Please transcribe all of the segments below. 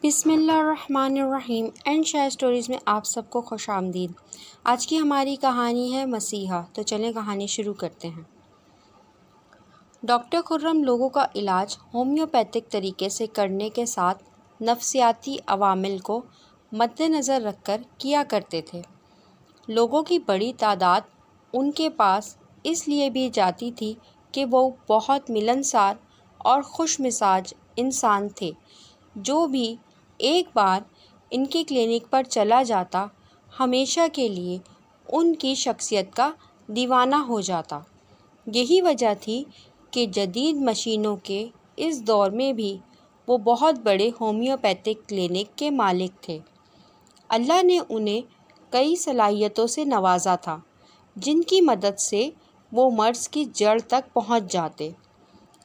بسم اللہ الرحمن الرحیم اینڈ شاہ اسٹوریز میں آپ سب کو خوش آمدید۔ آج کی ہماری کہانی ہے مسیحا۔ تو چلیں کہانی شروع کرتے ہیں۔ ڈاکٹر خرم لوگوں کا علاج ہومیوپیتھک طریقے سے کرنے کے ساتھ نفسیاتی عوامل کو مد نظر رکھ کر کیا کرتے تھے۔ لوگوں کی بڑی تعداد ان کے پاس اس لیے بھی جاتی تھی کہ وہ بہت ملنسار اور خوش مزاج انسان تھے۔ جو بھی ایک بار ان کے کلینک پر چلا جاتا ہمیشہ کے لیے ان کی شخصیت کا دیوانہ ہو جاتا۔ یہی وجہ تھی کہ جدید مشینوں کے اس دور میں بھی وہ بہت بڑے ہومیوپیتھک کلینک کے مالک تھے۔ اللہ نے انہیں کئی صلاحیتوں سے نوازا تھا جن کی مدد سے وہ مرض کی جڑ تک پہنچ جاتے۔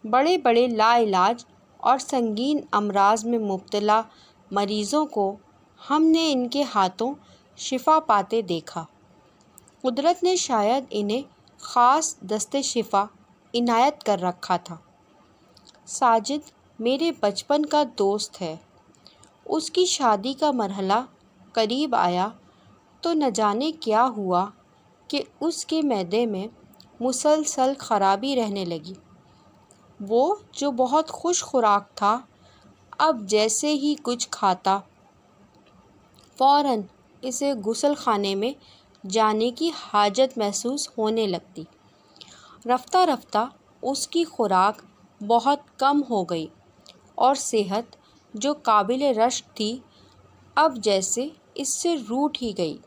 بڑے بڑے لا علاج اور سنگین امراض میں مبتلا مریضوں کو ہم نے ان کے ہاتھوں شفا پاتے دیکھا۔ قدرت نے شاید انہیں خاص دست شفا عنایت کر رکھا تھا۔ ساجد میرے بچپن کا دوست ہے۔ اس کی شادی کا مرحلہ قریب آیا تو نہ جانے کیا ہوا کہ اس کے معدے میں مسلسل خرابی رہنے لگی۔ وہ جو بہت خوش خوراک تھا، اب جیسے ہی کچھ کھاتا فوراً اسے غسل خانے میں جانے کی حاجت محسوس ہونے لگتی۔ رفتہ رفتہ اس کی خوراک بہت کم ہو گئی اور صحت جو قابل رشک تھی اب جیسے اس سے روٹھ ہی گئی۔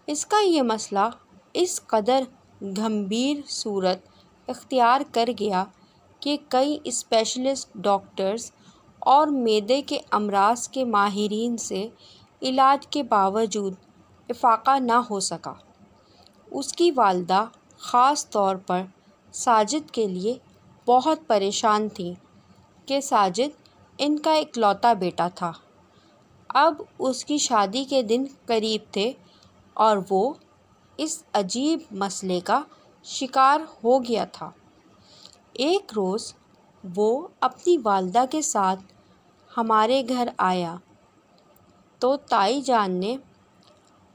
اس کا یہ مسئلہ اس قدر گمبھیر صورت اختیار کر گیا کہ کئی اسپیشلسٹ ڈاکٹرز اور معدے کے امراض کے ماہرین سے علاج کے باوجود افاقہ نہ ہو سکا۔ اس کی والدہ خاص طور پر ساجد کے لیے بہت پریشان تھیں کہ ساجد ان کا اکلوتا بیٹا تھا۔ اب اس کی شادی کے دن قریب تھے اور وہ اس عجیب مسئلے کا شکار ہو گیا تھا۔ ایک روز وہ اپنی والدہ کے ساتھ ہمارے گھر آیا تو تائی جان نے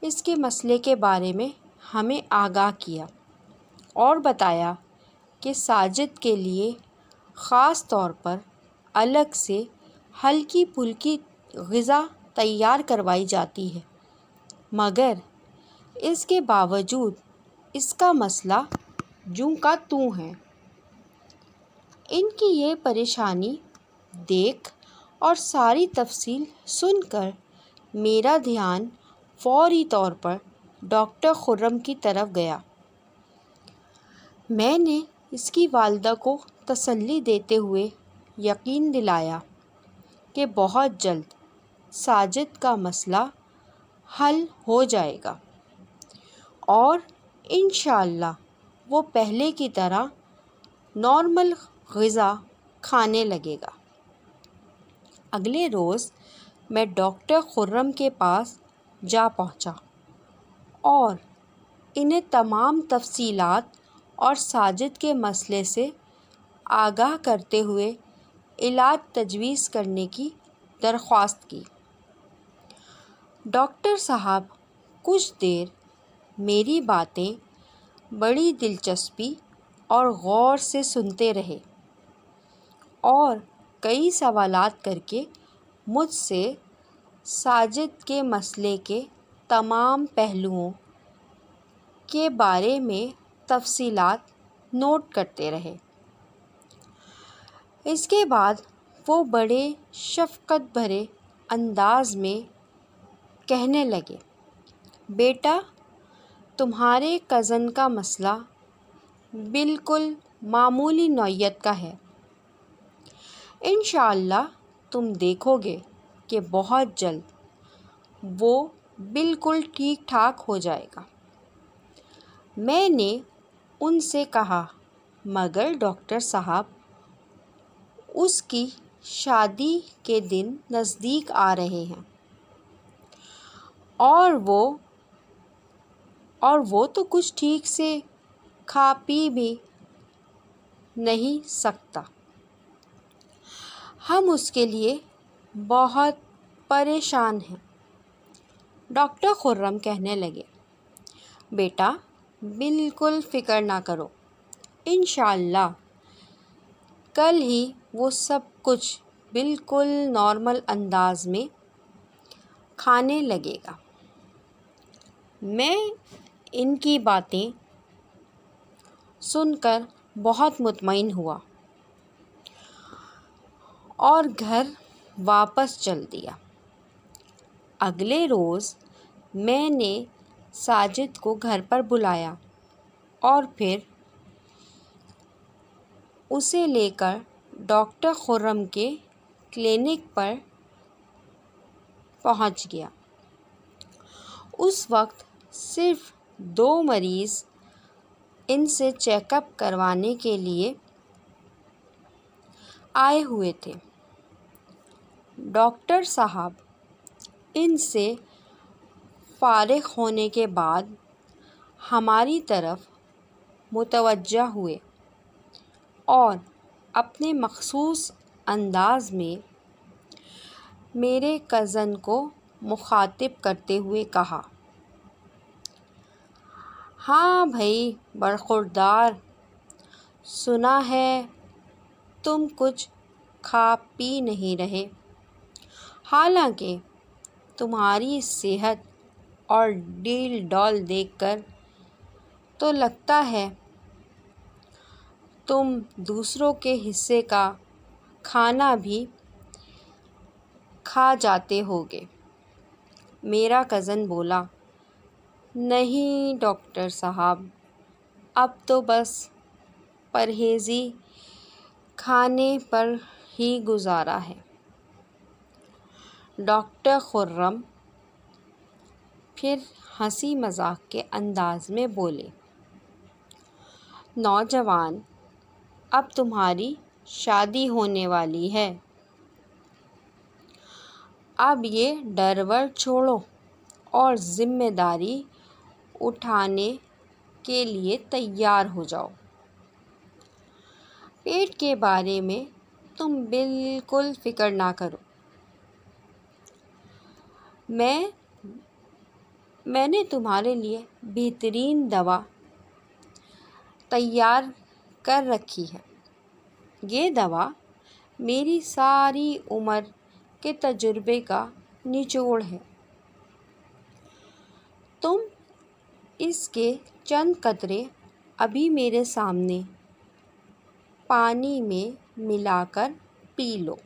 اس کے مسئلے کے بارے میں ہمیں آگاہ کیا اور بتایا کہ ساجد کے لیے خاص طور پر الگ سے ہلکی پھلکی غذا تیار کروائی جاتی ہے، مگر اس کے باوجود اس کا مسئلہ جوں کا توں ہے۔ ان کی یہ پریشانی دیکھ اور ساری تفصیل سن کر میرا دھیان فوری طور پر ڈاکٹر خرم کی طرف گیا۔ میں نے اس کی والدہ کو تسلی دیتے ہوئے یقین دلایا کہ بہت جلد ساجد کا مسئلہ حل ہو جائے گا اور انشاءاللہ وہ پہلے کی طرح نارمل غذا کھانے لگے گا۔ اگلے روز میں ڈاکٹر خرم کے پاس جا پہنچا اور انہیں تمام تفصیلات اور ساجد کے مسئلے سے آگاہ کرتے ہوئے علاج تجویز کرنے کی درخواست کی۔ ڈاکٹر صاحب کچھ دیر میری باتیں بڑی دلچسپی اور غور سے سنتے رہے اور کئی سوالات کر کے مجھ سے ساجد کے مسئلے کے تمام پہلوؤں کے بارے میں تفصیلات نوٹ کرتے رہے۔ اس کے بعد وہ بڑے شفقت بھرے انداز میں کہنے لگے، بیٹا تمہارے کزن کا مسئلہ بالکل معمولی نوعیت کا ہے۔ انشاءاللہ تم دیکھو گے کہ بہت جلد وہ بالکل ٹھیک ٹھاک ہو جائے گا۔ میں نے ان سے کہا، مگر ڈاکٹر صاحب اس کی شادی کے دن نزدیک آ رہے ہیں اور وہ تو کچھ ٹھیک سے کھا پی بھی نہیں سکتا۔ ہم اس کے لیے بہت پریشان ہیں۔ ڈاکٹر خرم کہنے لگے، بیٹا بالکل فکر نہ کرو، انشاءاللہ کل ہی وہ سب کچھ بالکل نارمل انداز میں کھانے لگے گا۔ میں ان کی باتیں سن کر بہت مطمئن ہوا اور گھر واپس چل دیا۔ اگلے روز میں نے ساجد کو گھر پر بلایا اور پھر اسے لے کر ڈاکٹر خرم کے کلینک پر پہنچ گیا۔ اس وقت صرف 2 مریض ان سے چیک اپ کروانے کے لیے آئے ہوئے تھے۔ ڈاکٹر صاحب ان سے فارغ ہونے کے بعد ہماری طرف متوجہ ہوئے اور اپنے مخصوص انداز میں میرے کزن کو مخاطب کرتے ہوئے کہا، ہاں بھائی برخوردار، سنا ہے تم کچھ کھا پی نہیں رہے، حالانکہ تمہاری صحت اور ڈیل ڈال دیکھ کر تو لگتا ہے تم دوسروں کے حصے کا کھانا بھی کھا جاتے ہوگے۔ میرا کزن بولا، نہیں ڈاکٹر صاحب، اب تو بس پرہیزی کھانے پر ہی گزارا ہے۔ ڈاکٹر خرم پھر ہنسی مذاق کے انداز میں بولے، نوجوان، اب تمہاری شادی ہونے والی ہے، اب یہ ڈر ور چھوڑو اور ذمہ داری اٹھانے کے لیے تیار ہو جاؤ۔ پیٹ کے بارے میں تم بالکل فکر نہ کرو، میں نے تمہارے لیے بہترین دوا تیار کر رکھی ہے۔ یہ دوا میری ساری عمر کے تجربے کا نچوڑ ہے۔ تم اس کے چند قطرے ابھی میرے سامنے پانی میں ملا کر پی لو،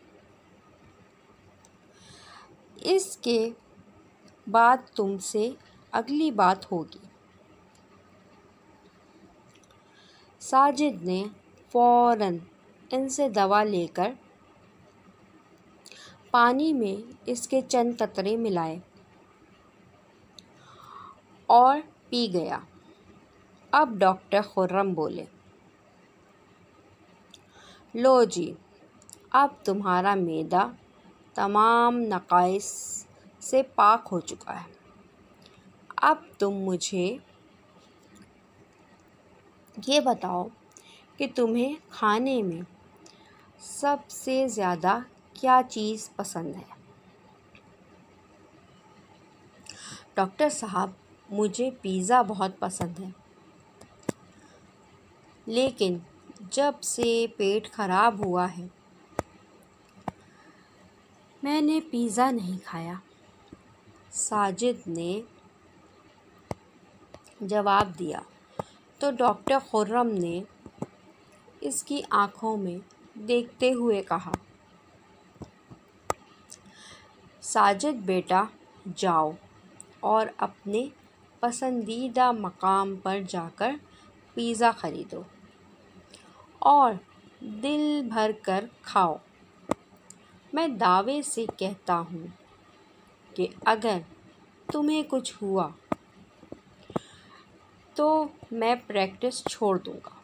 اس کے بعد تم سے اگلی بات ہوگی۔ ساجد نے فوراً ان سے دوا لے کر پانی میں اس کے چند قطرے ملائے اور پی گیا۔ اب ڈاکٹر خرم بولے، لو جی، اب تمہارا معدہ تمام نقائص سے پاک ہو چکا ہے۔ اب تم مجھے یہ بتاؤ کہ تمہیں کھانے میں سب سے زیادہ کیا چیز پسند ہے؟ ڈاکٹر صاحب، مجھے پیزا بہت پسند ہے، لیکن جب سے پیٹ خراب ہوا ہے میں نے پیزا نہیں کھایا، ساجد نے جواب دیا۔ تو ڈاکٹر خرم نے اس کی آنکھوں میں دیکھتے ہوئے کہا، ساجد بیٹا، جاؤ اور اپنے پسندیدہ مقام پر جا کر پیزا خریدو اور دل بھر کر کھاؤ۔ میں دعوے سے کہتا ہوں کہ اگر تمہیں کچھ ہوا تو میں پریکٹس چھوڑ دوں گا۔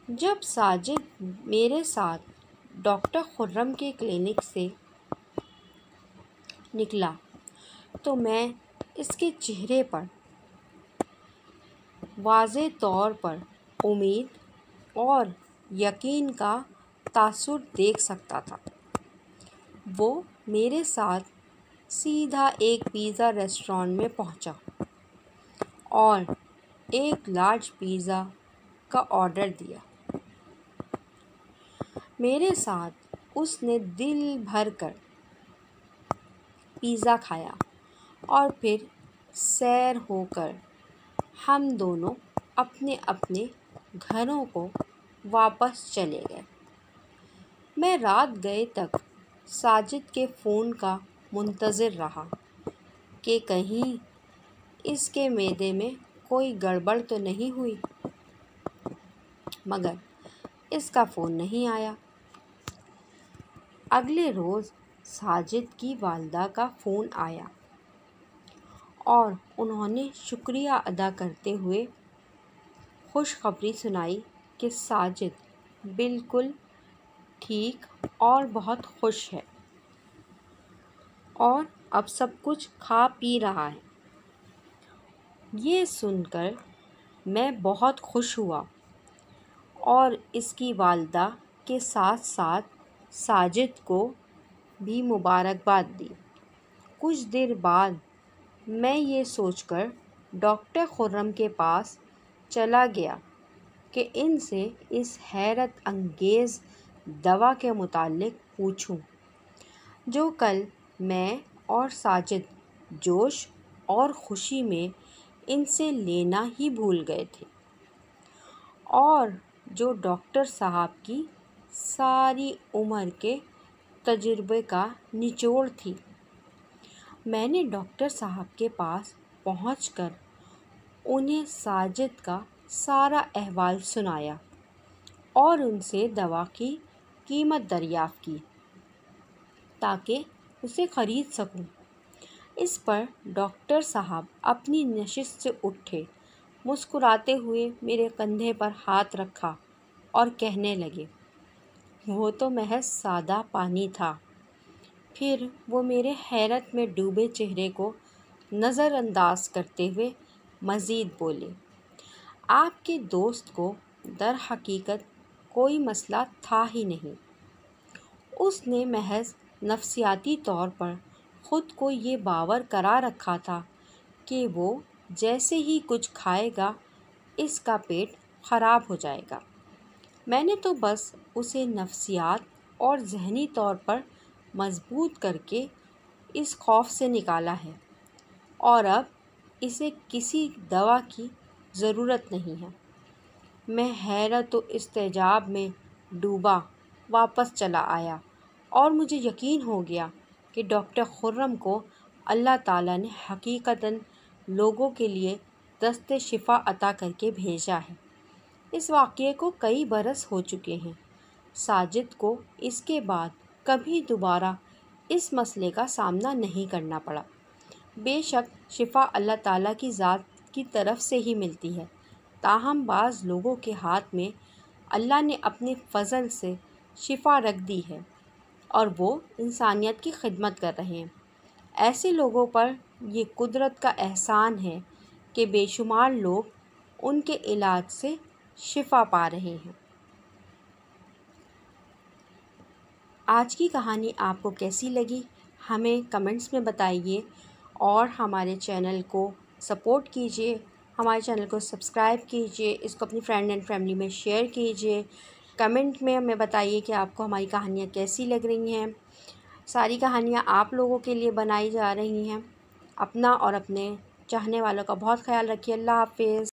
جب ساجد میرے ساتھ ڈاکٹر خرم کے کلینک سے نکلا تو میں اس کے چہرے پر واضح طور پر امید اور یقین کا تاثر دیکھ سکتا تھا۔ وہ میرے ساتھ سیدھا ایک پیزا ریسٹورانٹ میں پہنچا اور ایک لارج پیزا کا آرڈر دیا۔ میرے ساتھ اس نے دل بھر کر پیزا کھایا اور پھر سیر ہو کر ہم دونوں اپنے اپنے گھروں کو واپس چلے گئے۔ میں رات گئے تک ساجد کے فون کا منتظر رہا کہ کہیں اس کے معدے میں کوئی گڑبڑ تو نہیں ہوئی، مگر اس کا فون نہیں آیا۔ اگلے روز ساجد کی والدہ کا فون آیا اور انہوں نے شکریہ ادا کرتے ہوئے خوشخبری سنائی کہ ساجد بالکل ٹھیک اور بہت خوش ہے اور اب سب کچھ کھا پی رہا ہے۔ یہ سن کر میں بہت خوش ہوا اور اس کی والدہ کے ساتھ ساتھ ساجد کو بھی مبارکباد دی۔ کچھ دیر بعد میں یہ سوچ کر ڈاکٹر خرم کے پاس چلا گیا کہ ان سے اس حیرت انگیز دوا کے متعلق پوچھوں جو کل میں اور ساجد جوش اور خوشی میں ان سے لینا ہی بھول گئے تھے، اور جو ڈاکٹر صاحب کی ساری عمر کے تجربے کا نچوڑ تھی۔ میں نے ڈاکٹر صاحب کے پاس پہنچ کر انہیں ساجد کا سارا احوال سنایا اور ان سے دوا کی قیمت دریافت کی تاکہ اسے خرید سکوں۔ اس پر ڈاکٹر صاحب اپنی نشست سے اٹھے، مسکراتے ہوئے میرے کندھے پر ہاتھ رکھا اور کہنے لگے، وہ تو محض سادہ پانی تھا۔ پھر وہ میرے حیرت میں ڈوبے چہرے کو نظر انداز کرتے ہوئے مزید بولے، آپ کے دوست کو در حقیقت کوئی مسئلہ تھا ہی نہیں۔ اس نے محض نفسیاتی طور پر خود کو یہ باور کرا رکھا تھا کہ وہ جیسے ہی کچھ کھائے گا اس کا پیٹ خراب ہو جائے گا۔ میں نے تو بس اسے نفسیات اور ذہنی طور پر مضبوط کر کے اس خوف سے نکالا ہے، اور اب اسے کسی دوا کی ضرورت نہیں ہے۔ میں حیرت و استعجاب میں ڈوبا واپس چلا آیا اور مجھے یقین ہو گیا کہ ڈاکٹر خرم کو اللہ تعالیٰ نے حقیقتاً لوگوں کے لیے دست شفا عطا کر کے بھیجا ہے۔ اس واقعے کو کئی برس ہو چکے ہیں۔ ساجد کو اس کے بعد کبھی دوبارہ اس مسئلے کا سامنا نہیں کرنا پڑا۔ بے شک شفا اللہ تعالیٰ کی ذات کی طرف سے ہی ملتی ہے، تاہم بعض لوگوں کے ہاتھ میں اللہ نے اپنے فضل سے شفا رکھ دی ہے اور وہ انسانیت کی خدمت کر رہے ہیں۔ ایسے لوگوں پر یہ قدرت کا احسان ہے کہ بے شمار لوگ ان کے علاج سے شفا پا رہے ہیں۔ آج کی کہانی آپ کو کیسی لگی ہمیں کمنٹس میں بتائیے، اور ہمارے چینل کو سپورٹ کیجیے، ہمارے چینل کو سبسکرائب کیجیے، اس کو اپنی فرینڈ اینڈ فیملی میں شیئر کیجیے۔ کمنٹ میں ہمیں بتائیے کہ آپ کو ہماری کہانیاں کیسی لگ رہی ہیں۔ ساری کہانیاں آپ لوگوں کے لیے بنائی جا رہی ہیں۔ اپنا اور اپنے چاہنے والوں کا بہت خیال رکھیے۔ اللہ حافظ۔